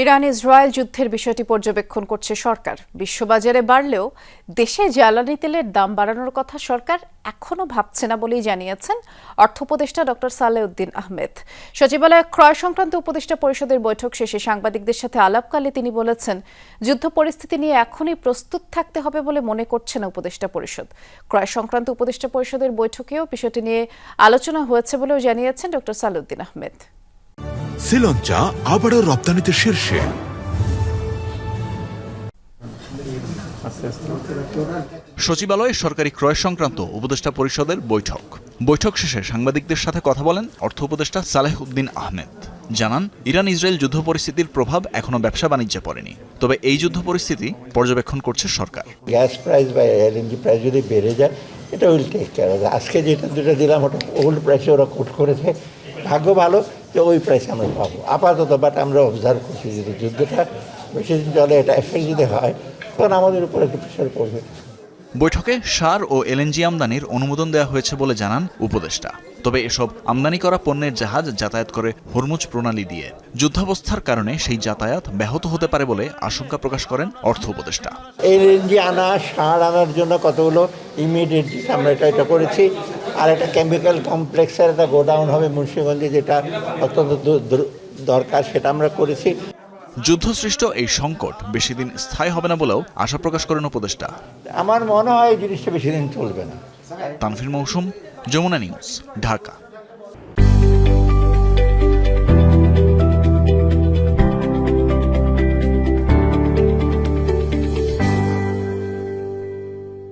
Iran Israel যুদ্ধের বিষয়টি পর্যবেক্ষণ করছে সরকার। বিশ্ববাজারে বাড়লেও দেশে জ্বালানি তেলের দাম বাড়ানোর কথা সরকার এখনো ভাবছে না বলেই জানিয়েছেন অর্থ উপদেষ্টা ডক্টর সালেউদ্দিন আহমেদ। সচিবালয়ে ক্রয় সংক্রান্ত উপদেষ্টা পরিষদের বৈঠক শেষে সাংবাদিকদের সাথে আলাপকালে তিনি বলেছেন, যুদ্ধ পরিস্থিতি নিয়ে এখনই প্রস্তুত থাকতে হবে বলে মনে করছে না উপদেষ্টা পরিষদ। ক্রয় সংক্রান্ত উপদেষ্টা পরিষদের বৈঠকেও বিষয়টি নিয়ে আলোচনা হয়েছে বলেও জানিয়েছেন ডক্টর সালেউদ্দিন আহমেদ। শ্রীলঙ্কা আবারও রপ্তানিতে শীর্ষে। সচিবালয়ে সরকারি ক্রয় সংক্রান্ত উপদেষ্টা পরিষদের বৈঠক শেষে সাংবাদিকদের সাথে কথা বলেন অর্থ উপদেষ্টা সালেউদ্দিন আহমেদ। জানান, ইরান ইসরায়েল যুদ্ধ পরিস্থিতির প্রভাব এখনো ব্যবসা বাণিজ্যে পড়েনি, তবে এই যুদ্ধ পরিস্থিতি পর্যবেক্ষণ করছে সরকার। গ্যাস প্রাইস বা এলএনজি প্রাইস যদি বেড়ে যায়, এটা উইল টেক কেয়ার। আজকে যেটা দুটো দিলাম ওটা ওল্ড প্রাইসে ওরা কোট করেছে, ভাগ্য ভালো যে ওই প্রাইসে আমরা পাবো আপাতত। বাট আমরা অবজার্ভ করছি যদি যুদ্ধটা বেশি দিন চলে, এটা এফেক্ট যদি হয়, তখন আমাদের উপর একটু প্রেশার পড়বে। বৈঠকে সার ও এলএনজি আমদানির অনুমোদন দেওয়া হয়েছে বলে জানান উপদেষ্টা। তবে এসব আমদানি করা পণ্যের জাহাজ যাতায়াত করে হরমুজ প্রণালী দিয়ে। যুদ্ধাবস্থার কারণে সেই যাতায়াত ব্যাহত হতে পারে বলে আশঙ্কা প্রকাশ করেন অর্থ উপদেষ্টা। এলএনজি আনা, সার আনার জন্য কতগুলো ইমিডিয়েট আমরা এটা করেছি। আর একটা কেমিক্যাল কমপ্লেক্সের একটা গোডাউন হবে মুন্সিগঞ্জে, যেটা অত্যন্ত দরকার, সেটা আমরা করেছি। যুদ্ধসৃষ্ট এই সংকট বেশি দিন স্থায়ী হবে না বলেও আশা প্রকাশ করেন উপদেষ্টা। আমার মনে হয় এই জিনিসটা বেশি দিন চলবে না। তানভীর মৌসুম, যমুনা নিউজ, ঢাকা।